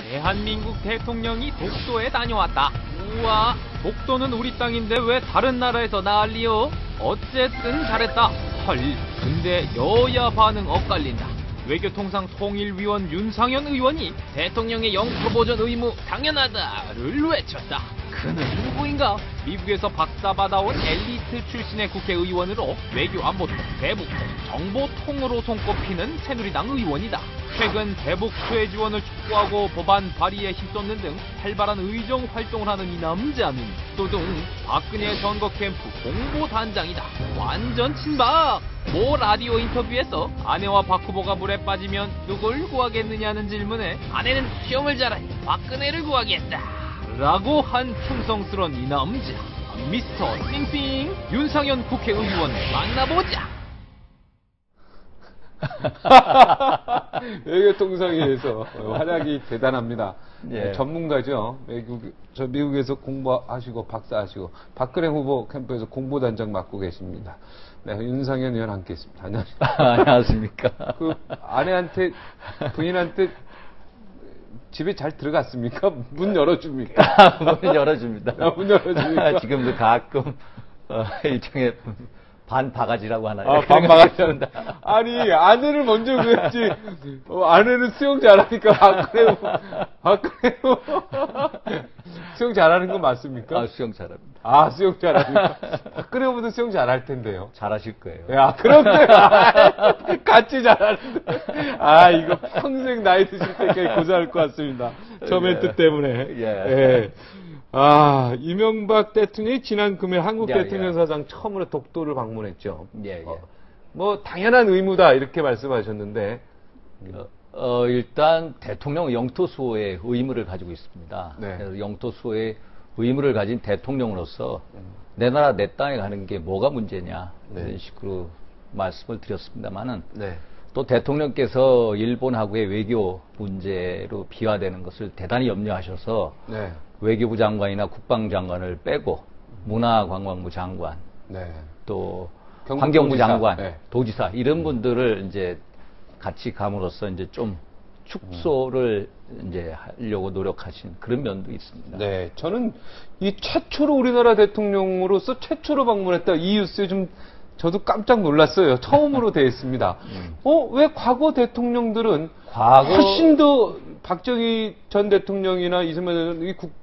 대한민국 대통령이 독도에 다녀왔다. 우와, 독도는 우리 땅인데 왜 다른 나라에서 난리요? 어쨌든 잘했다. 헐, 근데 여야 반응 엇갈린다. 외교통상 통일위원 윤상현 의원이 대통령의 영토 보전 의무 당연하다를 외쳤다. 그는 누구인가? 미국에서 박사 받아온 엘리트 출신의 국회의원으로 외교안보통, 대북통, 정보통으로 손꼽히는 새누리당 의원이다. 최근 대북 수혜 지원을 촉구하고 법안 발의에 힘썼는 등 활발한 의정 활동을 하는 이 남자는 또둥 박근혜 선거 캠프 공보단장이다. 완전 친박! 모 라디오 인터뷰에서 아내와 박 후보가 물에 빠지면 누굴 구하겠느냐는 질문에 아내는 시험을 잘하니 박근혜를 구하겠다 라고 한 충성스런 이 남자, 미스터 띵띵 윤상현 국회의원 만나보자. 외교통상위에서 활약이 대단합니다. 예. 전문가죠. 미국에서 공부하시고 박사하시고 박근혜 후보 캠프에서 공보단장 맡고 계십니다. 네, 윤상현 의원 함께 있습니다. 안녕하십니까. 안녕하십니까. 그 아내한테, 부인한테 집에 잘 들어갔습니까? 문 열어줍니까? 문 열어줍니다. 문 열어줍니까? 지금도 가끔 일종의 반바가지라고 하나요? 아, 반바가지. 아니, 아내를 먼저 구했지. 아내는 수영 잘하니까 박근혜 수영 잘하는 거 맞습니까? 아, 수영 잘합니다. 아, 수영 잘하니까. 박근혜 후보도 수영 잘할 텐데요. 잘하실 거예요. 야, 그런데 같이 잘하는데. 아, 이거 평생 나이 드실 때까지 고생할 것 같습니다. 저 멘트 때문에. 예. 아, 이명박 대통령이 지난 금요일 한국 대통령 사상 처음으로 독도를 방문했죠. 예. 뭐 당연한 의무다 이렇게 말씀하셨는데 일단 대통령 영토 수호의 의무를 가지고 있습니다. 네. 그래서 영토 수호의 의무를 가진 대통령으로서 내 나라 내 땅에 가는 게 뭐가 문제냐 이런 식으로 말씀을 드렸습니다만은 네. 또 대통령께서 일본하고의 외교 문제로 비화되는 것을 대단히 염려하셔서 네. 외교부 장관이나 국방장관을 빼고 문화관광부 장관, 네. 또 경북도지사, 환경부 장관, 네. 도지사 이런 분들을 이제 같이 감으로써 이제 좀 축소를 이제 하려고 노력하신 그런 면도 있습니다. 네, 저는 이 최초로 우리나라 대통령으로서 최초로 방문했다 이 뉴스에 좀 저도 깜짝 놀랐어요. 처음으로 대했습니다. 왜 과거 대통령들은 훨씬 더 박정희 전 대통령이나 이승만 대통령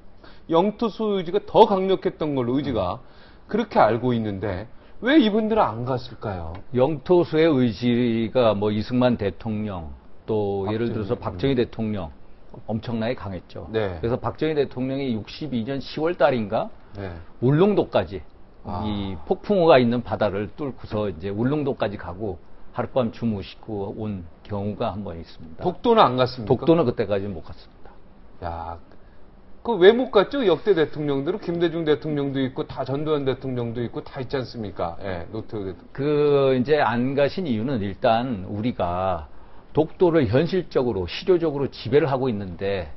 영토 수호 의지가 더 강력했던 걸로 의지가 그렇게 알고 있는데 왜 이분들은 안 갔을까요? 영토 수의 의지가 뭐 이승만 대통령 또 예를 들어서 박정희 대통령 엄청나게 강했죠. 네. 그래서 박정희 대통령이 62년 10월 달인가 네. 울릉도까지 이 폭풍우가 있는 바다를 뚫고서 이제 울릉도까지 가고 하룻밤 주무시고 온 경우가 한 번 있습니다. 독도는 안 갔습니까? 독도는 그때까지 못 갔습니다. 야, 그 왜 못 갔죠? 역대 대통령들은 김대중 대통령도 있고 다 전두환 대통령도 있고 다 있지 않습니까? 예, 노태우 대통령. 그 이제 안 가신 이유는 일단 우리가 독도를 현실적으로 실효적으로 지배를 하고 있는데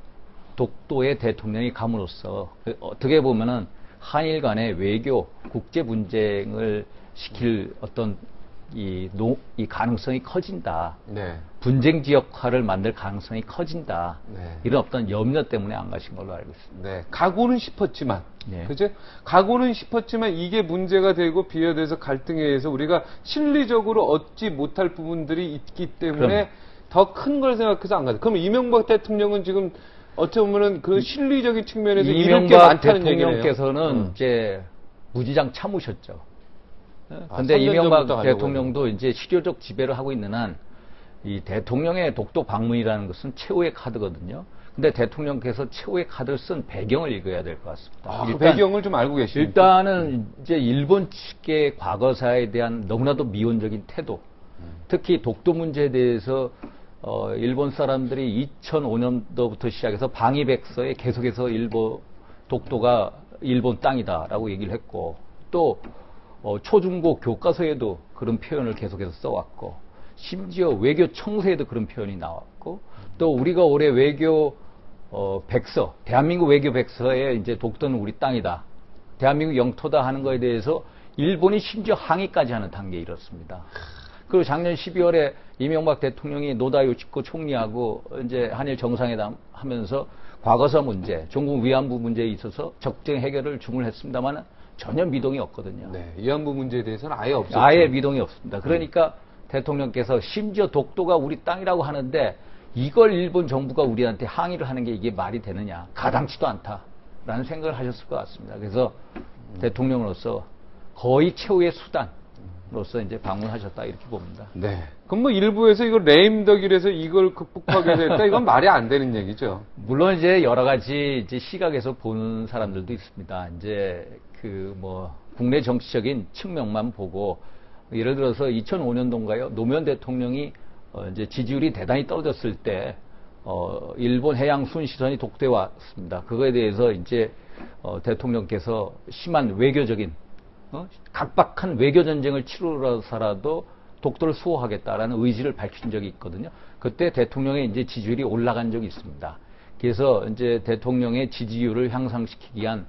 독도의 대통령이 감으로써 어떻게 보면은 한일 간의 외교, 국제 분쟁을 시킬 어떤 이 가능성이 커진다. 네. 분쟁 지역화를 만들 가능성이 커진다. 네. 이런 어떤 염려 때문에 안 가신 걸로 알고 있습니다. 네. 가고는 싶었지만, 네. 그죠? 가고는 싶었지만 이게 문제가 되고 비화돼서 갈등에 의해서 우리가 실리적으로 얻지 못할 부분들이 있기 때문에 더 큰 걸 생각해서 안 가죠. 그럼 이명박 대통령은 지금 어찌 보면은 그 실리적인 측면에서 이럴 게 이명박 많다는 얘기네요. 대통령께서는 이제 무지장 참으셨죠. 근데 이명박 대통령도 이제 실효적 지배를 하고 있는 한 이 대통령의 독도 방문이라는 것은 최후의 카드거든요. 근데 대통령께서 최후의 카드를 쓴 배경을 읽어야 될 것 같습니다. 일단, 그 배경을 좀 알고 계십니까? 일단은 이제 일본 측의 과거사에 대한 너무나도 미온적인 태도, 특히 독도 문제에 대해서 일본 사람들이 2005년도부터 시작해서 방위백서에 계속해서 독도가 일본 땅이다라고 얘기를 했고 또 초중고 교과서에도 그런 표현을 계속해서 써왔고 심지어 외교 청서에도 그런 표현이 나왔고 또 우리가 올해 외교 백서, 대한민국 외교 백서에 이제 독도는 우리 땅이다, 대한민국 영토다 하는 거에 대해서 일본이 심지어 항의까지 하는 단계에 이렇습니다. 그리고 작년 12월에 이명박 대통령이 노다 요시코 총리하고 이제 한일 정상회담 하면서 과거사 문제, 종국 위안부 문제에 있어서 적정 해결을 주문했습니다만 전혀 미동이 없거든요. 네, 위안부 문제에 대해서는 아예 없었죠. 아예 미동이 없습니다. 그러니까 대통령께서 심지어 독도가 우리 땅이라고 하는데 이걸 일본 정부가 우리한테 항의를 하는 게 이게 말이 되느냐. 가당치도 않다라는 생각을 하셨을 것 같습니다. 그래서 대통령으로서 거의 최후의 수단으로서 이제 방문하셨다 이렇게 봅니다. 네. 그럼 뭐 일부에서 이걸 레임덕이라서 이걸 극복하게 됐다. 이건 말이 안 되는 얘기죠. 물론 이제 여러 가지 이제 시각에서 보는 사람들도 있습니다. 이제 그 뭐 국내 정치적인 측면만 보고 예를 들어서 2005년도인가요? 노무현 대통령이 이제 지지율이 대단히 떨어졌을 때 일본 해양 순시선이 독도에 왔습니다. 그거에 대해서 이제 대통령께서 심한 외교적인 각박한 외교 전쟁을 치르러서라도 독도를 수호하겠다라는 의지를 밝힌 적이 있거든요. 그때 대통령의 이제 지지율이 올라간 적이 있습니다. 그래서 이제 대통령의 지지율을 향상시키기 위한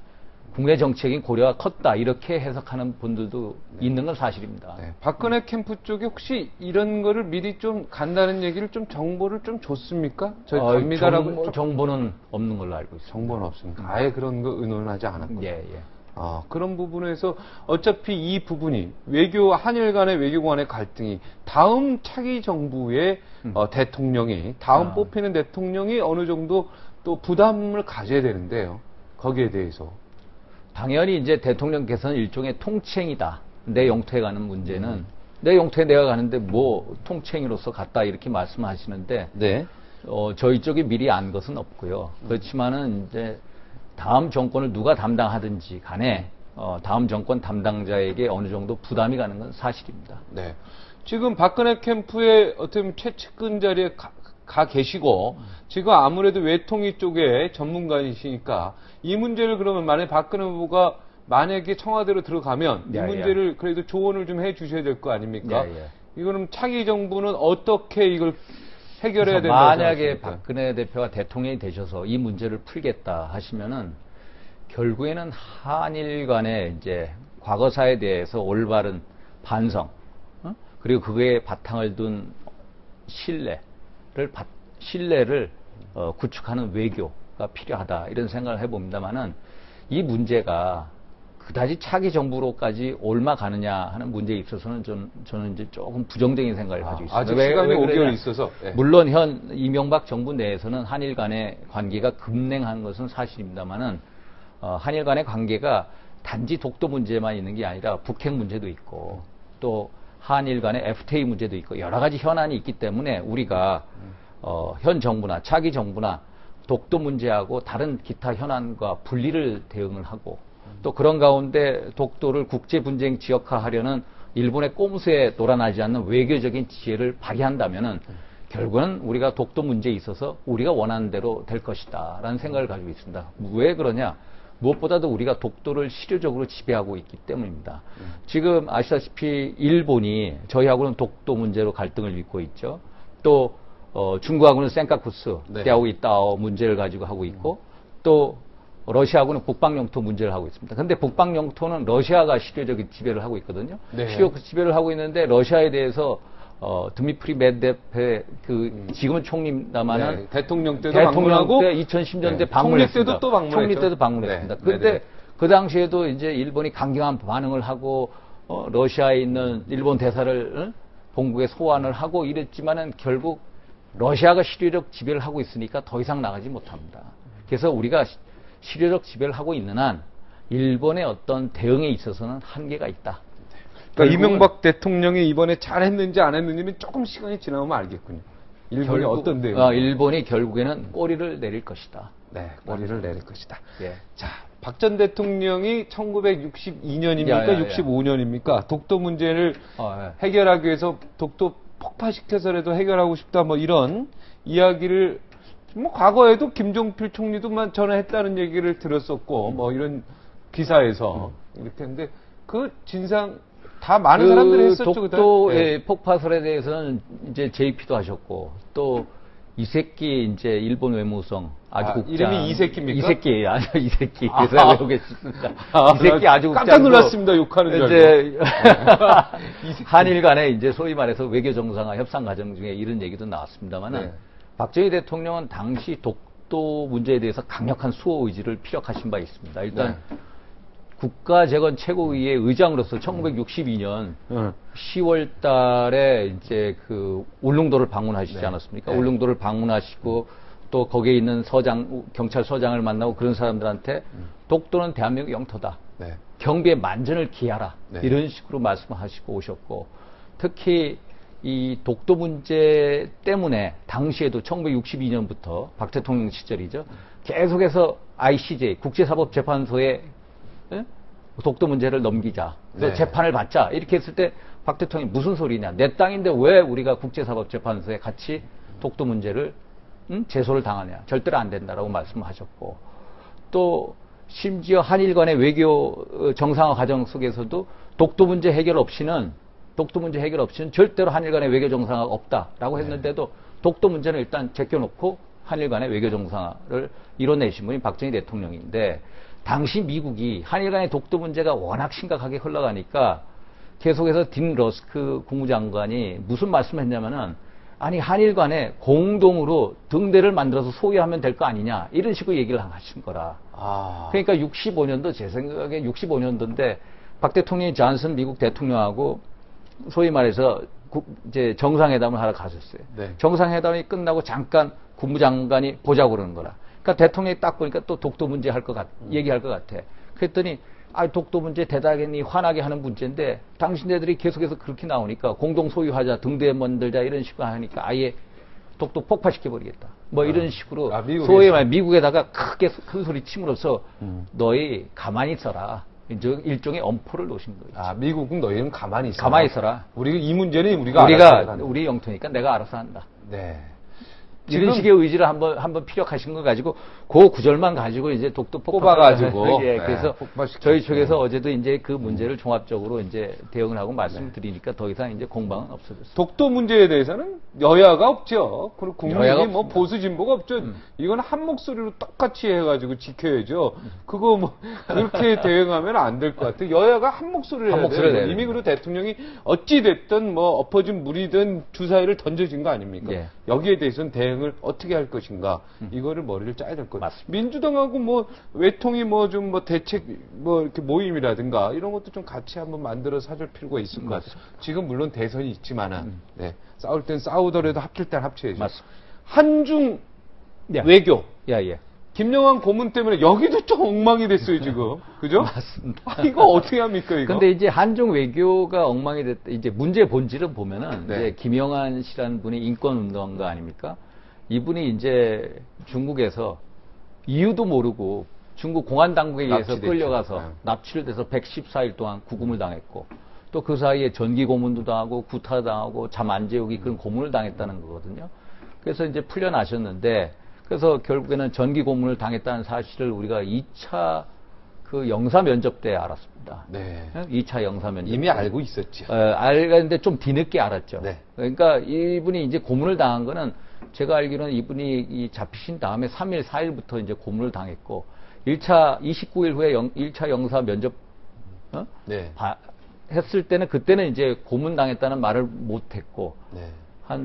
국내 정책인 고려가 컸다 이렇게 해석하는 분들도 있는 건 사실입니다. 네, 박근혜 캠프 쪽에 혹시 이런 거를 미리 좀 간다는 얘기를 좀 정보를 좀 줬습니까? 저희 갑니다라고 정보는 없는 걸로 알고 있습니다. 정보는 없습니까? 아예 그런 거 의논하지 않았군요. 예, 예. 그런 부분에서 어차피 이 부분이 한일 간의 외교 간의 갈등이 다음 차기 정부의 대통령이 다음 뽑히는 대통령이 어느 정도 또 부담을 가져야 되는데요. 거기에 대해서. 당연히 이제 대통령께서는 일종의 통칭이다. 내 영토에 가는 문제는 내 영토에 내가 가는데 뭐 통칭으로서 갔다 이렇게 말씀하시는데 네. 저희 쪽이 미리 안 것은 없고요. 그렇지만은 이제 다음 정권을 누가 담당하든지 간에 다음 정권 담당자에게 어느 정도 부담이 가는 건 사실입니다. 네. 지금 박근혜 캠프의 어떻게 보면 최측근 자리에 가 계시고 지금 아무래도 외통위 쪽에 전문가이시니까 이 문제를 그러면 만약에 박근혜 후보가 만약에 청와대로 들어가면 이 문제를 그래도 조언을 좀 해 주셔야 될 거 아닙니까? 이거는 차기 정부는 어떻게 이걸 해결해야 된다고 만약에 생각하십니까? 박근혜 대표가 대통령이 되셔서 이 문제를 풀겠다 하시면은 결국에는 한일 간의 이제 과거사에 대해서 올바른 반성, 그리고 그거에 바탕을 둔 신뢰를 구축하는 외교가 필요하다 이런 생각을 해봅니다만은 이 문제가 그다지 차기 정부로까지 옮아가느냐 하는 문제에 있어서는 저는 이제 조금 부정적인 생각을 가지고 있습니다. 아직 시간이 5개월 있어서. 네. 물론 현 이명박 정부 내에서는 한일 간의 관계가 급냉한 것은 사실입니다만은 한일 간의 관계가 단지 독도 문제만 있는 게 아니라 북핵 문제도 있고 또 한일 간의 FTA 문제도 있고 여러 가지 현안이 있기 때문에 우리가 현 정부나 차기 정부나 독도 문제하고 다른 기타 현안과 분리를 대응을 하고 또 그런 가운데 독도를 국제 분쟁 지역화하려는 일본의 꼼수에 놀아나지 않는 외교적인 지혜를 발휘한다면은 결국은 우리가 독도 문제에 있어서 우리가 원하는 대로 될 것이다라는 생각을 가지고 있습니다. 왜 그러냐? 무엇보다도 우리가 독도를 실효적으로 지배하고 있기 때문입니다. 지금 아시다시피 일본이 저희하고는 독도 문제로 갈등을 빚고 있죠. 또 중국하고는 센카쿠스 대하고 있다오 문제를 가지고 하고 있고 또 러시아하고는 북방영토 문제를 하고 있습니다. 그런데 북방영토는 러시아가 실효적인 지배를 하고 있거든요. 실효적 지배를 하고 있는데 러시아에 대해서 드미트리 메드베프의 지금은 총리입니다만은 대통령 때도 방문하고 2010년대 방문했습니다. 총리 때도 또 방문했죠. 총리 때도 방문했습니다. 그런데 그 당시에도 이제 일본이 강경한 반응을 하고 러시아에 있는 일본 대사를 본국에 소환을 하고 이랬지만은 결국 러시아가 실효적 지배를 하고 있으니까 더 이상 나가지 못합니다. 그래서 우리가 실효적 지배를 하고 있는 한 일본의 어떤 대응에 있어서는 한계가 있다. 그러니까 이명박 대통령이 이번에 잘했는지 안 했는지는 조금 시간이 지나면 알겠군요. 일본이 어떤 대응? 일본이 결국에는 꼬리를 내릴 것이다. 네, 꼬리를 내릴 것이다. 예. 자, 박 전 대통령이 1962년입니까? 65년입니까? 독도 문제를 해결하기 위해서 독도 폭파시켜서라도 해결하고 싶다. 뭐 이런 이야기를 뭐 과거에도 김종필 총리도 전에 했다는 얘기를 들었었고 뭐 이런 기사에서 이렇게 했는데 그 진상 다 많은 사람들이 했었죠. 독도의 폭파설에 대해서는 이제 JP도 하셨고 또 이새끼 이제 일본 외무성 아주국장 이름이 이새끼입니까? 이새끼 아주 이새끼 그래서 외우고 계십니다. 이새끼 아주국장 깜짝 놀랐습니다. 욕하는 줄 이제 알고. 한일 간에 이제 소위 말해서 외교 정상화 협상 과정 중에 이런 얘기도 나왔습니다만은 네. 박정희 대통령은 당시 독도 문제에 대해서 강력한 수호 의지를 피력하신 바 있습니다. 일단 국가재건 최고위의 의장으로서 1962년 10월 달에 이제 그 울릉도를 방문하시지 네. 않았습니까? 네. 울릉도를 방문하시고 또 거기에 있는 경찰서장을 만나고 그런 사람들한테 독도는 대한민국 영토다. 네. 경비에 만전을 기하라. 네. 이런 식으로 말씀하시고 오셨고 특히 이 독도 문제 때문에 당시에도 1962년부터 박 대통령 시절이죠. 계속해서 ICJ 국제사법재판소에 독도 문제를 넘기자. 그래서 네. 재판을 받자. 이렇게 했을 때 박 대통령이 무슨 소리냐. 내 땅인데 왜 우리가 국제사법재판소에 같이 독도 문제를 제소를 당하냐. 절대로 안 된다라고 말씀하셨고 또 심지어 한일 간의 외교 정상화 과정 속에서도 독도 문제 해결 없이는 절대로 한일 간의 외교 정상화가 없다라고 했는데도 독도 문제는 일단 제껴놓고 한일 간의 외교 정상화를 이뤄내신 분이 박정희 대통령인데 당시 미국이 한일 간의 독도 문제가 워낙 심각하게 흘러가니까 계속해서 딘 러스크 국무장관이 무슨 말씀을 했냐면은 아니 한일 간에 공동으로 등대를 만들어서 소유하면 될 거 아니냐 이런 식으로 얘기를 하신 거라. 그러니까 65년도 제 생각에 65년도인데 박 대통령이 존슨 미국 대통령하고 소위 말해서 이제 정상회담을 하러 가셨어요. 네. 정상회담이 끝나고 잠깐 국무장관이 보자고 그러는 거라. 그러니까 대통령이 딱 보니까 또 독도 문제 얘기할 것 같아. 그랬더니 독도 문제 대단히 화나게 하는 문제인데 당신네들이 계속해서 그렇게 나오니까 공동 소유하자, 등대 만들자 이런 식으로 하니까 아예 독도 폭파시켜버리겠다. 뭐 이런 식으로 소위 말 미국에다가 크게 큰 소리 침으로써 너희 가만히 있어라. 이제 일종의 엄포를 놓으신 거예요. 미국은 너희는 가만히 있어라. 가만히 있어라. 이 문제는 우리가 우리 영토니까 내가 알아서 한다. 네. 이런 식의 의지를 한번 피력하신 거 가지고 그 구절만 가지고 이제 독도 뽑아가지고 예, 그래서 저희 쪽에서 어제도 이제 그 문제를 종합적으로 이제 대응을 하고 말씀드리니까 더 이상 이제 공방은 없어졌습니다. 독도 문제에 대해서는 여야가 없죠. 그리고 국민이 뭐 없습니다. 보수 진보가 없죠. 이건 한 목소리로 똑같이 해가지고 지켜야죠. 그거 뭐 그렇게 대응하면 안 될 것 같아요. 여야가 한 목소리를 해야 돼요. 이미 그리고 대통령이 어찌 됐든 뭐 엎어진 물이든 주사위를 던져진 거 아닙니까? 예. 여기에 대해서는 대응을 어떻게 할 것인가 이거를 머리를 짜야 될 거예요. 맞습니다. 민주당하고 뭐 외통이 뭐 좀 뭐 대책 뭐 이렇게 모임이라든가 이런 것도 좀 같이 한번 만들어서 사줄 필요가 있을 것 같아요. 지금 물론 대선이 있지만은 싸울 땐 싸우더라도 합칠 땐 합쳐야죠. 맞습니다. 한중 예. 외교. 예. 김영환 고문 때문에 여기도 좀 엉망이 됐어요 지금. 그죠? 맞습니다. 이거 어떻게 합니까 이거? 근데 이제 한중 외교가 엉망이 됐다. 이제 문제의 본질을 보면은 네. 이제 김영한 씨라는 분이 인권운동가 아닙니까? 이분이 이제 중국에서 이유도 모르고 중국 공안 당국에 의해서 납치됐죠. 끌려가서 네. 납치를 돼서 114일 동안 구금을 당했고 또 그 사이에 전기 고문도 당하고 구타 당하고 잠 안 재우기 그런 고문을 당했다는 거거든요. 그래서 이제 풀려나셨는데 그래서 결국에는 전기 고문을 당했다는 사실을 우리가 2차 그 영사 면접 때 알았습니다. 네. 2차 영사 면접. 이미 알고 있었죠. 알았는데 좀 뒤늦게 알았죠. 네. 그러니까 이분이 이제 고문을 당한 거는 제가 알기로는 이분이 잡히신 다음에 3일, 4일부터 이제 고문을 당했고 1차 29일 후에 1차 영사 면접 네. 했을 때는 그때는 이제 고문 당했다는 말을 못 했고 네.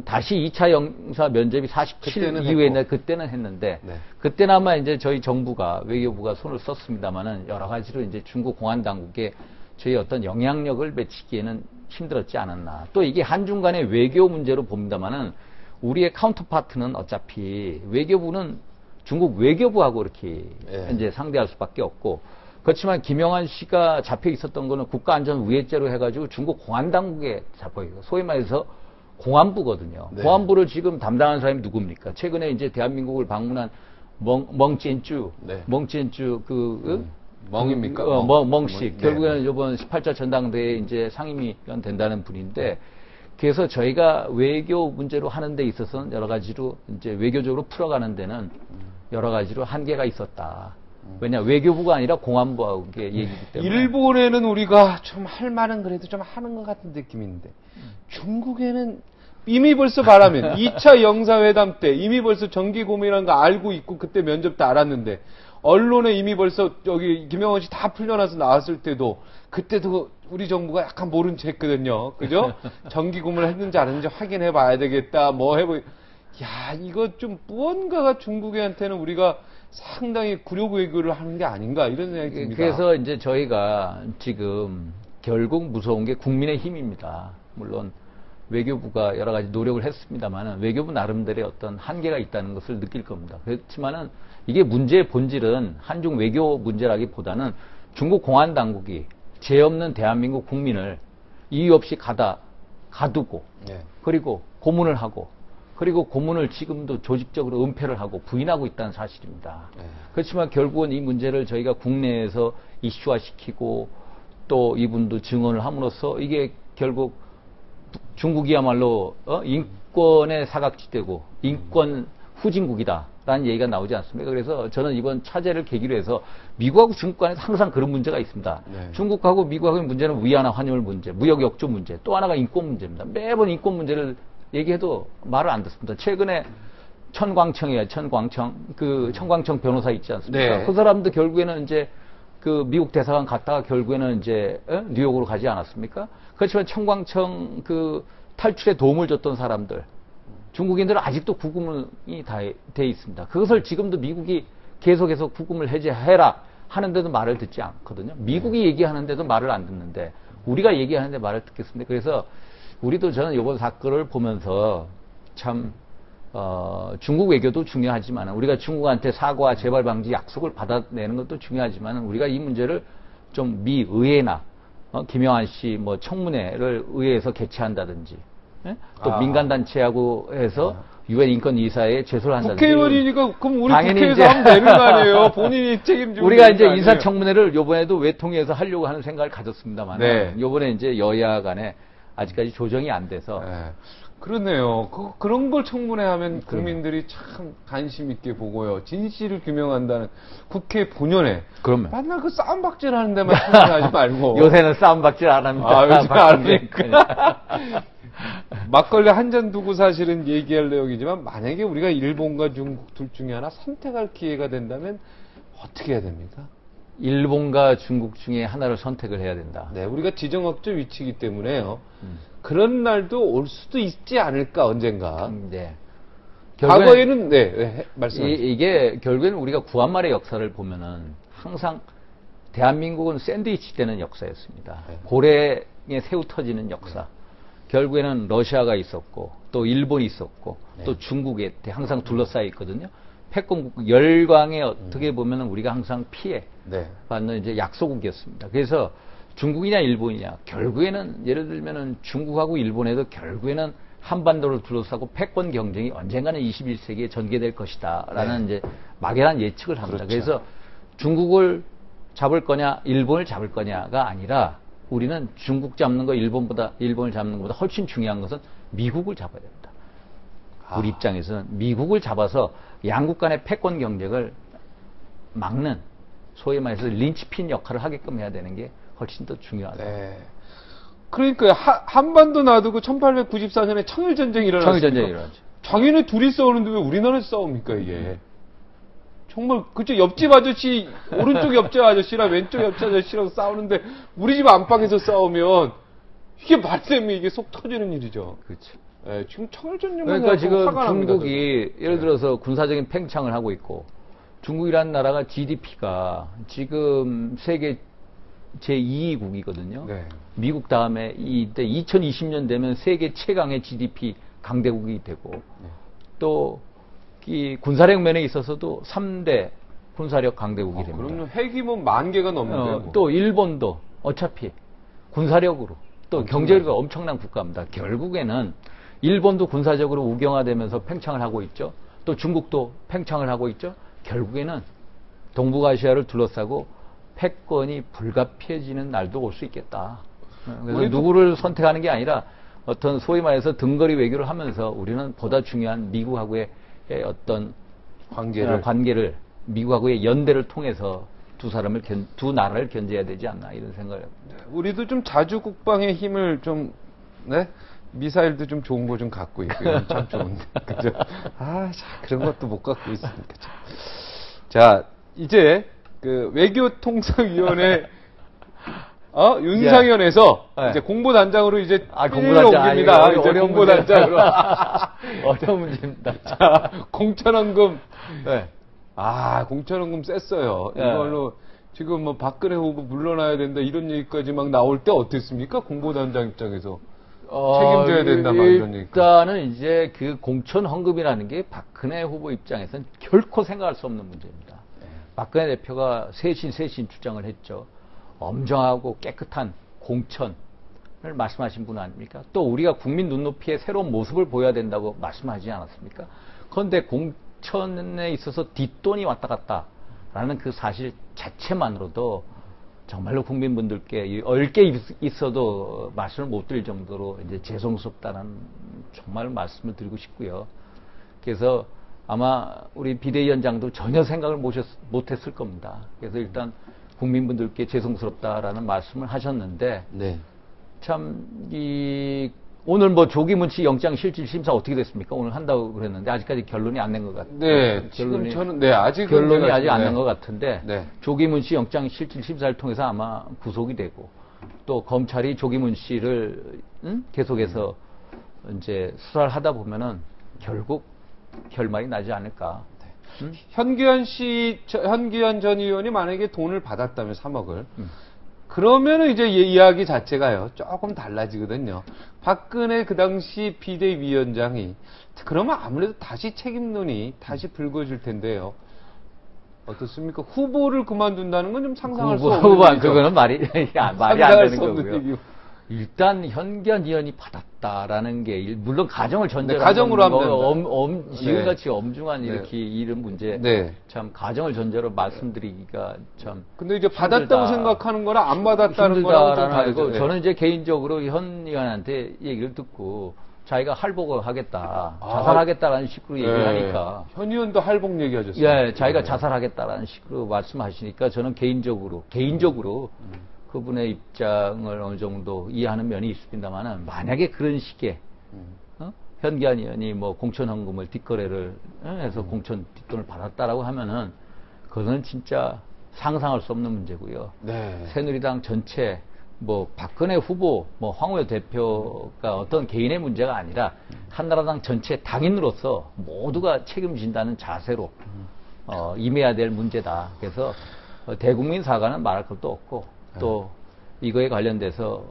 다시 2차 영사 면접이 47일 이후에 그때는 했는데 네. 그때나마 이제 저희 정부가 외교부가 손을 썼습니다만은 여러 가지로 이제 중국 공안 당국에 저희 어떤 영향력을 미치기에는 힘들었지 않았나. 또 이게 한중 간의 외교 문제로 봅니다만은 우리의 카운터파트는 어차피 외교부는 중국 외교부하고 이렇게 이제 상대할 수밖에 없고 그렇지만 김영한 씨가 잡혀 있었던 거는 국가안전위해죄로 해가지고 중국 공안당국에 잡혀 있고 소위 말해서 공안부거든요. 네. 공안부를 지금 담당하는 사람이 누굽니까? 최근에 이제 대한민국을 방문한 멍찐쭈 멍입니까? 멍씨. 결국에는 이번 18차 전당대회 이제 상임위원 된다는 분인데 그래서 저희가 외교 문제로 하는 데 있어서는 여러 가지로 이제 외교적으로 풀어가는 데는 여러 가지로 한계가 있었다. 왜냐 외교부가 아니라 공안부하고 얘기기 때문에. 일본에는 우리가 좀 할 말은 그래도 좀 하는 것 같은 느낌인데 중국에는 이미 벌써 말하면 2차 영사회담 때 이미 벌써 정기 고민이라는 거 알고 있고 그때 면접 때 알았는데 언론에 이미 벌써 여기 김영원 씨 다 풀려나서 나왔을 때도 그때도 우리 정부가 약간 모른 체 했거든요. 그죠? 정기 고민을 했는지 안 했는지 확인해 봐야 되겠다. 뭐 해보. 야, 이거 좀 무언가가 중국한테는 우리가 상당히 굴욕 외교를 하는 게 아닌가 이런 생각이 듭니다. 그래서 이제 저희가 지금 결국 무서운 게 국민의 힘입니다. 물론 외교부가 여러 가지 노력을 했습니다만은 외교부 나름대로의 어떤 한계가 있다는 것을 느낄 겁니다. 그렇지만은 이게 문제의 본질은 한중 외교 문제라기보다는 중국 공안 당국이 죄 없는 대한민국 국민을 이유 없이 가두고 네. 그리고 고문을 하고 그리고 고문을 지금도 조직적으로 은폐를 하고 부인하고 있다는 사실입니다. 네. 그렇지만 결국은 이 문제를 저희가 국내에서 이슈화시키고 또 이분도 증언을 함으로써 이게 결국 중국이야말로 인권의 사각지대고 인권 후진국이다라는 얘기가 나오지 않습니까? 그래서 저는 이번 차제를 계기로 해서 미국하고 중국 간에 항상 그런 문제가 있습니다. 네. 중국하고 미국하고의 문제는 위안화 환율 문제, 무역 역조 문제, 또 하나가 인권 문제입니다. 매번 인권 문제를 얘기해도 말을 안 듣습니다. 최근에 천광청이에요. 천광청 변호사 있지 않습니까? 네. 그 사람도 결국에는 이제 그 미국 대사관 갔다가 결국에는 이제 뉴욕으로 가지 않았습니까? 그렇지만 천광청 그 탈출에 도움을 줬던 사람들, 중국인들은 아직도 구금이 다 돼 있습니다. 그것을 지금도 미국이 계속해서 구금을 해제해라 하는데도 말을 듣지 않거든요. 미국이 얘기하는데도 말을 안 듣는데 우리가 얘기하는데 말을 듣겠습니다. 그래서 우리도 저는 이번 사건을 보면서 참 중국 외교도 중요하지만 우리가 중국한테 사과와 재발 방지 약속을 받아내는 것도 중요하지만 우리가 이 문제를 좀 미 의회나 김영한 씨 뭐 청문회를 의회에서 개최한다든지 또 민간단체하고 해서 유엔 인권 이사에 제소를 한다든지 국회의원이니까 그럼 우리 당연히 국회에서 이제 하면 되는 거 아니에요? 본인이 책임지고 우리가 되는 이제 거 아니에요? 인사청문회를 요번에도 외통위에서 하려고 하는 생각을 가졌습니다만 네. 요번에 이제 여야 간에 아직까지 조정이 안 돼서 네. 그러네요. 그런 걸 청문회 하면 국민들이 참 관심 있게 보고요. 진실을 규명한다는 국회 본연에. 그러면 맨날 그 싸움박질 하는 데만 청문회하지 말고. 요새는 싸움박질 안 합니다. 아, 요새 안 박질. 합니까? 막걸리 한 잔 두고 사실은 얘기할 내용이지만 만약에 우리가 일본과 중국 둘 중에 하나 선택할 기회가 된다면 어떻게 해야 됩니까? 일본과 중국 중에 하나를 선택을 해야 된다. 네, 우리가 지정학적 위치이기 때문에요. 그런 날도 올 수도 있지 않을까 언젠가. 네. 과거에는 말씀하세요. 이게 결국에는 우리가 구한말의 역사를 보면은 항상 대한민국은 샌드위치 되는 역사였습니다. 네. 고래에 새우 터지는 역사. 결국에는 러시아가 있었고 또 일본이 있었고 또 중국에 항상 둘러싸여 있거든요. 패권국 열강에 어떻게 보면은 우리가 항상 피해 받는 이제 약소국이었습니다. 그래서 중국이냐 일본이냐 결국에는 예를 들면은 중국하고 일본에도 결국에는 한반도를 둘러싸고 패권 경쟁이 언젠가는 21세기에 전개될 것이다라는 이제 막연한 예측을 합니다. 그렇죠. 그래서 중국을 잡을 거냐 일본을 잡을 거냐가 아니라 우리는 중국 잡는 거 일본을 잡는 것보다 훨씬 중요한 것은 미국을 잡아야 됩니다. 우리 입장에서는 미국을 잡아서 양국 간의 패권 경쟁을 막는 소위 말해서 린치핀 역할을 하게끔 해야 되는 게 훨씬 더 중요하다. 네. 그러니까 한반도 놔두고 1894년에 청일전쟁이 일어났습니다. 청일전쟁이 일어났죠. 당연히 둘이 싸우는데 왜 우리나라에서 싸웁니까 이게? 정말 그죠? 옆집 아저씨 오른쪽 옆집 아저씨랑 왼쪽 옆집 아저씨랑 싸우는데 우리 집 안방에서 싸우면 이게 말되면 이게 속 터지는 일이죠. 그렇죠. 네, 지금 청일전쟁만 그러니까 지금 화가 납니다, 중국이 예를 들어서 군사적인 팽창을 하고 있고 중국이라는 나라가 GDP가 지금 세계 제2위국이거든요. 네. 미국 다음에 이때 2020년 되면 세계 최강의 GDP 강대국이 되고 또 이 군사력 면에 있어서도 3대 군사력 강대국이 됩니다. 그러면 핵이면 10,000개가 넘는데요. 뭐. 또 일본도 어차피 군사력으로 또 경제력이 엄청난 국가입니다. 결국에는 일본도 군사적으로 우경화되면서 팽창을 하고 있죠. 또 중국도 팽창을 하고 있죠. 결국에는 동북아시아를 둘러싸고 패권이 불가피해지는 날도 올 수 있겠다. 그래서 누구를 선택하는 게 아니라 어떤 소위 말해서 등거리 외교를 하면서 우리는 보다 중요한 미국하고의 어떤 관계를 미국하고의 연대를 통해서 두 나라를 견제해야 되지 않나 이런 생각을 합니다. 우리도 좀 자주 국방의 힘을 좀 미사일도 좀 좋은 거 좀 갖고 있고요. 참 좋은데. 그죠? 아, 자, 그런 것도 못 갖고 있으니까. 참. 자, 이제 그 외교통상위원회 윤상현에서 예. 이제 공보단장으로 이제 공보단장 옮깁니다. 이제 어려운 공보단장으로. 어려운 문제입니다. 자, 공천원금. 네. 공천원금 셌어요. 예. 이걸로 지금 뭐 박근혜 후보 물러나야 된다 이런 얘기까지 막 나올 때 어땠습니까? 공보단장 입장에서. 책임져야 된다, 막 이런 얘기. 일단은 이제 그 공천 헌금이라는 게 박근혜 후보 입장에서는 결코 생각할 수 없는 문제입니다. 박근혜 대표가 세신 주장을 했죠. 엄정하고 깨끗한 공천을 말씀하신 분 아닙니까? 또 우리가 국민 눈높이에 새로운 모습을 보여야 된다고 말씀하지 않았습니까? 그런데 공천에 있어서 뒷돈이 왔다 갔다라는 그 사실 자체만으로도 정말로 국민분들께 얽게 있어도 말씀을 못 드릴 정도로 이제 죄송스럽다는 정말 말씀을 드리고 싶고요. 그래서 아마 우리 비대위원장도 전혀 생각을 못했을 겁니다. 그래서 일단 국민분들께 죄송스럽다라는 말씀을 하셨는데, 네. 참, 오늘 뭐 조기문 씨 영장 실질 심사 어떻게 됐습니까? 오늘 한다고 그랬는데 아직까지 결론이 안 낸 것 같아요. 네, 지금 저는 아직 결론이 아직 안 난 것 같은데 네. 조기문 씨 영장 실질 심사를 통해서 아마 구속이 되고 또 검찰이 조기문 씨를 계속해서 이제 수사를 하다 보면은 결국 결말이 나지 않을까. 현기현 전 의원이 만약에 돈을 받았다면 3억을 그러면은 이제 이야기 자체가요 조금 달라지거든요. 박근혜 그 당시 비대위원장이 그러면 아무래도 다시 책임론이 다시 불거질 텐데요. 어떻습니까? 후보를 그만둔다는 건 좀 상상할 수 없는 얘기죠. 그거는 말이 안 상상할 되는 수 없는 거고요. 얘기고. 일단 현기현 의원이 받았다라는 게 물론 가정을 전제로 네, 가정으로 하면 지금같이 엄중한 이렇게 이런 문제 네. 참 가정을 전제로 말씀드리기가 참 근데 이제 받았다고 생각하는 거랑 안 받았다는 거랑 좀 다르죠. 저는 이제 개인적으로 현 의원한테 얘기를 듣고 자기가 할복을 하겠다, 자살하겠다라는 식으로 얘기를 하니까 현 의원도 할복 얘기하셨어요. 예, 자기가 자살하겠다라는 식으로 말씀하시니까 저는 개인적으로 그분의 입장을 어느 정도 이해하는 면이 있습니다만은 만약에 그런 식의 현기한 의원이 뭐 공천 헌금을 뒷거래를 해서 공천 뒷돈을 받았다라고 하면은 그거는 진짜 상상할 수 없는 문제고요. 네. 새누리당 전체 뭐 박근혜 후보, 뭐 황우여 대표가 어떤 개인의 문제가 아니라 한나라당 전체 당인으로서 모두가 책임진다는 자세로 임해야 될 문제다. 그래서 대국민 사과는 말할 것도 없고 또 이거에 관련돼서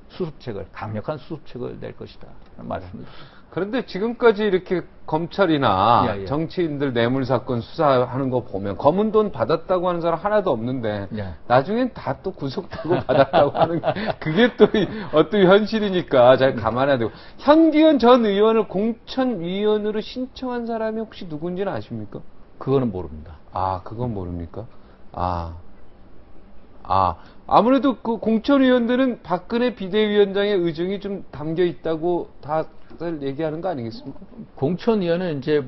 수습책을 강력한 수습책을 낼 것이다 말씀입니다. 그런데 지금까지 이렇게 검찰이나 예. 정치인들 뇌물 사건 수사하는 거 보면 검은 돈 받았다고 하는 사람 하나도 없는데 나중엔 다 또 구속되고 받았다고 하는 그게 또 어떤 현실이니까 잘 감안해야 되고. 현기현 전 의원을 공천위원으로 신청한 사람이 혹시 누군지는 아십니까? 그거는 모릅니다. 그건 모릅니까? 아무래도 그 공천위원들은 박근혜 비대위원장의 의중이 좀 담겨 있다고 다들 얘기하는 거 아니겠습니까? 공천위원은 이제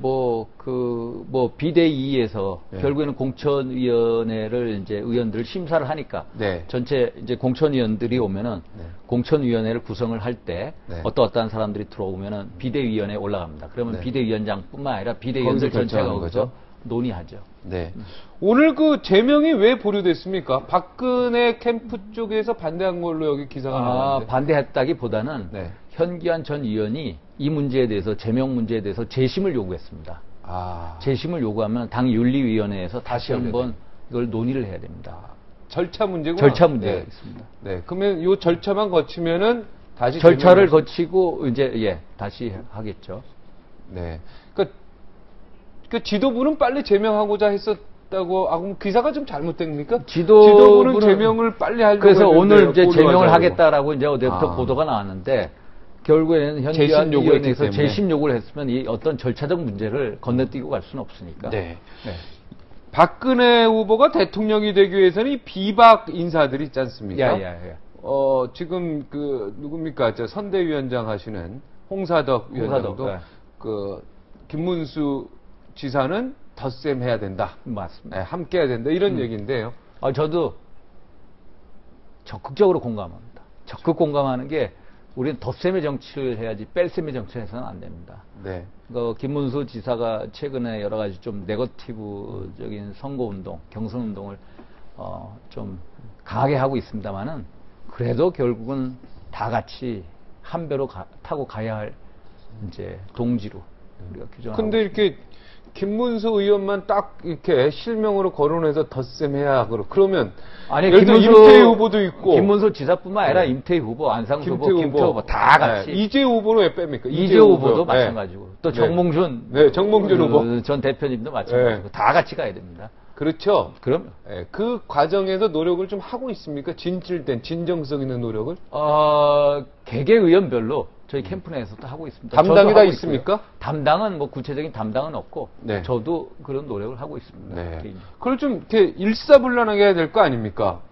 비대위에서 결국에는 공천위원회를 이제 의원들을 심사를 하니까 전체 이제 공천위원들이 오면은 공천위원회를 구성을 할 때 어떠한 사람들이 들어오면은 비대위원회에 올라갑니다. 그러면 비대위원장뿐만 아니라 비대위원들 전체가 거기서 논의하죠. 네. 오늘 그 제명이 왜 보류됐습니까? 박근혜 캠프 쪽에서 반대한 걸로 여기 기사가 나왔는데. 반대했다기보다는 현기한 전 의원이 이 문제에 대해서 제명 문제에 대해서 재심을 요구했습니다. 재심을 요구하면 당 윤리위원회에서 다시 한번 이걸 논의를 해야 됩니다. 절차 문제고. 절차 문제가 있습니다. 네. 그러면 이 절차만 거치면은 다시 절차를 거치고 이제 다시 하겠죠. 네. 그 지도부는 빨리 제명하고자 했었다고. 그럼 기사가 좀 잘못됩니까? 지도부는 제명을 빨리 하려고 그래서 오늘 이제 제명을 하자고. 하겠다라고 이제 어제부터 보도가 나왔는데 결국에는 현기한 의원에서 재심 요구를 했으면 이 어떤 절차적 문제를 건너뛰고 갈 수는 없으니까. 박근혜 후보가 대통령이 되기 위해서는 이 비박 인사들이 있지 않습니까? 지금 누굽니까? 선대위원장 하시는 홍사덕 위원장도 김문수 지사는 덧셈 해야 된다. 맞습니다. 함께 해야 된다. 이런 얘기인데요. 저도 적극적으로 공감합니다. 적극 공감하는 게 우리는 덧셈의 정치를 해야지 뺄셈의 정치를 해서는 안 됩니다. 네. 김문수 지사가 최근에 여러 가지 좀 네거티브적인 선거운동, 경선운동을 좀 강하게 하고 있습니다만은 그래도 결국은 다 같이 한 배로 타고 가야 할 이제 동지로 우리가 규정하고. 근데 이렇게 김문수 의원만 딱 이렇게 실명으로 거론해서 덧셈해야 그러면 아니 예를 들어 임태희 후보도 있고 김문수 지사뿐만 아니라 임태희 후보, 안상수 후보, 김태 후보 다 같이. 이재호 후보는 왜 뺍니까? 이재호 후보도 마찬가지고 또 정몽준, 정몽준 후보 전 대표님도 마찬가지고 다 같이 가야 됩니다. 그렇죠. 그럼 그 과정에서 노력을 좀 하고 있습니까? 진정성 있는 노력을? 개개 의원별로 저희 캠프 내에서도 하고 있습니다. 담당이 다 있습니까? 있고요. 담당은 뭐 구체적인 담당은 없고 네. 저도 그런 노력을 하고 있습니다. 네. 그걸 좀 이렇게 일사불란하게 해야 될 거 아닙니까?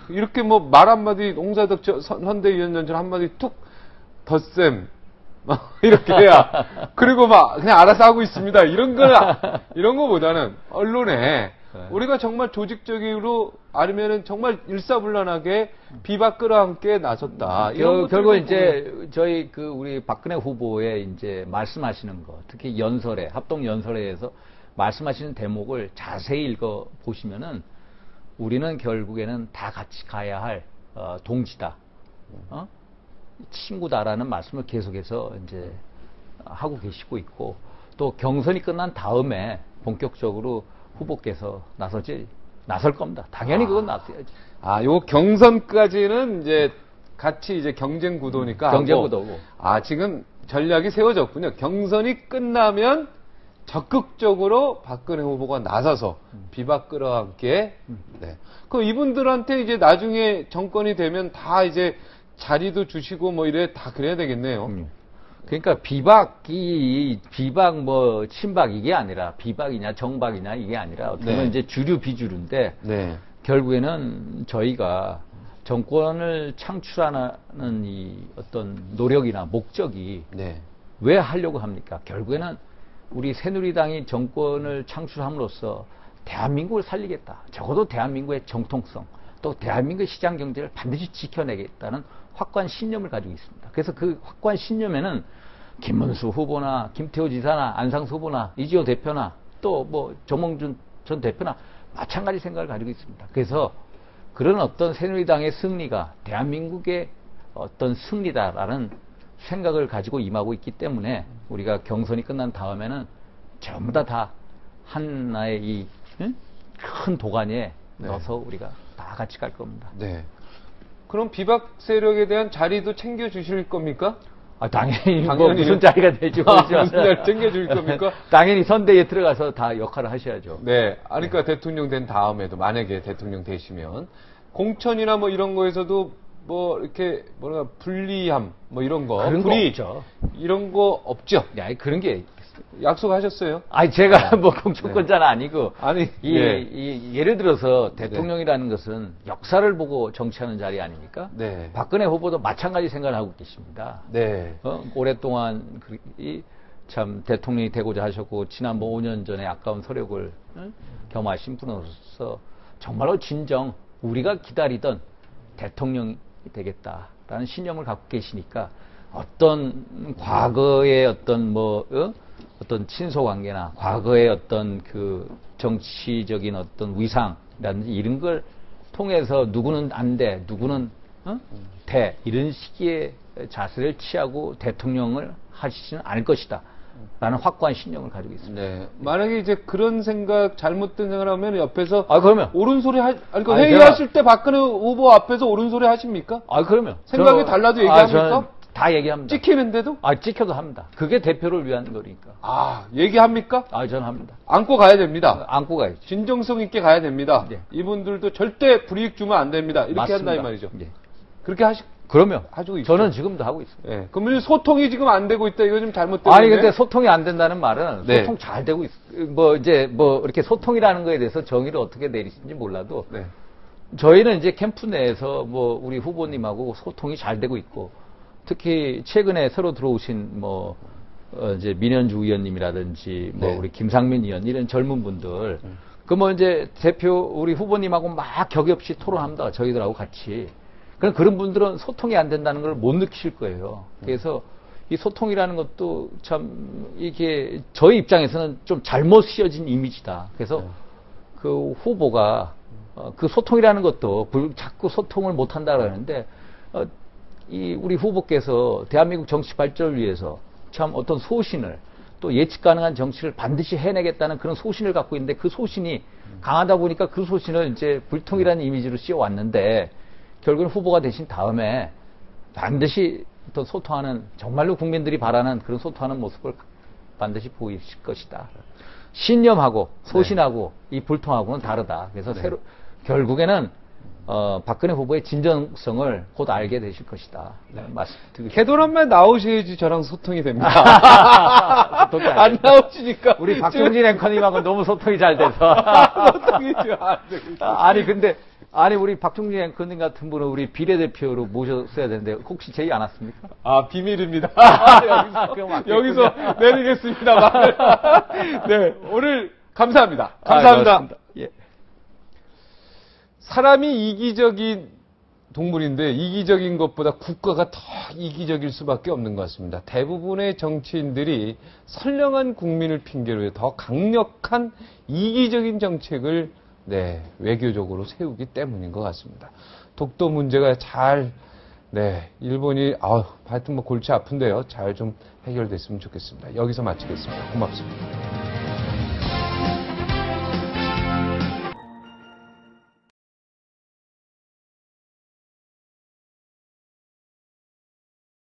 이렇게 뭐 말 한마디 홍사덕 선대위원장 한마디 툭 덧셈 막 이렇게 해야 그리고 막 그냥 알아서 하고 있습니다. 이런 거보다는 언론에 우리가 정말 조직적으로 아니면은 정말 일사불란하게 비박 끌어안게 나섰다. 결국 이제 저희 우리 박근혜 후보의 이제 말씀하시는 거, 특히 연설에 합동 연설회에서 말씀하시는 대목을 자세히 읽어 보시면은 우리는 결국에는 다 같이 가야 할 동지다, 친구다라는 말씀을 계속해서 이제 하고 계시고 있고 또 경선이 끝난 다음에 본격적으로 후보께서 나설 겁니다. 당연히 그건 나서야지. 요 경선까지는 이제 같이 이제 경쟁 구도니까. 경쟁 구도고. 지금 전략이 세워졌군요. 경선이 끝나면 적극적으로 박근혜 후보가 나서서 비박 끌어안게. 네. 그 이분들한테 이제 나중에 정권이 되면 다 이제 자리도 주시고 뭐 이래 다 그래야 되겠네요. 그러니까 비박 뭐 친박 이게 아니라 비박이냐 정박이냐 이게 아니라 어떻게 보면 이제 주류 비주류인데 결국에는 저희가 정권을 창출하는 이 어떤 노력이나 목적이 왜 하려고 합니까? 결국에는 우리 새누리당이 정권을 창출함으로써 대한민국을 살리겠다. 적어도 대한민국의 정통성, 또 대한민국의 시장 경제를 반드시 지켜내겠다는 확고한 신념을 가지고 있습니다. 그래서 그 확고한 신념에는 김문수 후보나 김태호 지사나 안상수 후보나 이재호 대표나 또 뭐 정몽준 전 대표나 마찬가지 생각을 가지고 있습니다. 그래서 그런 어떤 새누리당의 승리가 대한민국의 어떤 승리다라는 생각을 가지고 임하고 있기 때문에 우리가 경선이 끝난 다음에는 전부 다 하나의 이 큰 도가니에 넣어서 우리가 다 같이 갈 겁니다. 네. 그럼 비박 세력에 대한 자리도 챙겨 주실 겁니까? 당연히 뭐 무슨 자리가 될지 모르지만 무슨 자리 챙겨 주실 겁니까? 당연히 선대에 들어가서 다 역할을 하셔야죠. 네. 그러니까 대통령 된 다음에도 만약에 대통령 되시면 공천이나 뭐 이런 거에서도 뭐 이렇게 뭐랄까 불리함 뭐 이런 거 그런 거 없죠. 이런 거 없죠. 야, 그런 게 약속하셨어요? 제가 뭐 공천권자는 아니고 아니 예를 들어서 대통령이라는 것은 역사를 보고 정치하는 자리 아닙니까? 박근혜 후보도 마찬가지 생각을 하고 계십니다. 오랫동안 참 대통령이 되고자 하셨고 지난 뭐 5년 전에 아까운 서력을 겸하신 분으로서 정말로 진정 우리가 기다리던 대통령이 되겠다라는 신념을 갖고 계시니까 어떤 과거의 어떤 어떤 친소 관계나 과거의 어떤 그 정치적인 어떤 위상이라든지 이런 걸 통해서 누구는 안 돼, 누구는 돼 이런 식의 자세를 취하고 대통령을 하시지는 않을 것이다. 라는 확고한 신념을 가지고 있습니다. 만약에 이제 그런 생각, 잘못된 생각을 하면 옆에서. 그러면. 옳은소리 회의하실 때 박근혜 후보 앞에서 옳은소리 하십니까? 그러면. 생각이 달라도 얘기합니까? 다 얘기합니다. 찍히는데도? 찍혀도 합니다. 그게 대표를 위한 거니까. 얘기합니까? 저는 합니다. 안고 가야 됩니다. 안고 가야죠. 진정성 있게 가야 됩니다. 이분들도 절대 불이익 주면 안 됩니다. 이렇게 맞습니다. 한다 이 말이죠. 그렇게 그러면 가지고 있죠. 저는 지금도 하고 있습니다. 그러면 소통이 지금 안 되고 있다. 이거 좀 잘못된. 근데 소통이 안 된다는 말은 소통 잘 되고 이렇게 소통이라는 거에 대해서 정의를 어떻게 내리시는지 몰라도 저희는 이제 캠프 내에서 우리 후보님하고 소통이 잘 되고 있고 특히 최근에 새로 들어오신 이제 민현주 의원님이라든지 우리 김상민 의원 이런 젊은 분들 이제 대표 우리 후보님하고 막 격의 없이 토론합니다. 저희들하고 같이. 그런 분들은 소통이 안 된다는 걸 못 느끼실 거예요. 그래서 이 소통이라는 것도 참 이게 저희 입장에서는 좀 잘못 씌워진 이미지다. 그래서 그 후보가 그 소통이라는 것도 자꾸 소통을 못 한다 그러는데 이 우리 후보께서 대한민국 정치 발전을 위해서 참 어떤 소신을 또 예측 가능한 정치를 반드시 해내겠다는 그런 소신을 갖고 있는데 그 소신이 강하다 보니까 그 소신을 이제 불통이라는 이미지로 씌워왔는데 결국은 후보가 되신 다음에 반드시 또 소통하는 정말로 국민들이 바라는 그런 소통하는 모습을 반드시 보이실 것이다. 신념하고 소신하고 이 불통하고는 다르다. 그래서 결국에는 박근혜 후보의 진정성을 곧 알게 되실 것이다. 개도란만 나오셔야지 저랑 소통이 됩니다. 안 나오시니까 우리 박종진 앵커님하고 너무 소통이 잘 돼서 소통이 안 근데 우리 박종진 앵커님 같은 분은 우리 비례대표로 모셨어야 되는데 혹시 제의 안 왔습니까? 비밀입니다. 여기서 내리겠습니다. 네, 오늘 감사합니다. 감사합니다. 예. 사람이 이기적인 동물인데 이기적인 것보다 국가가 더 이기적일 수밖에 없는 것 같습니다. 대부분의 정치인들이 선량한 국민을 필요로 해 더 강력한 이기적인 정책을 외교적으로 세우기 때문인 것 같습니다. 독도 문제가 일본이 하여튼 골치 아픈데요. 잘 좀 해결됐으면 좋겠습니다. 여기서 마치겠습니다. 고맙습니다.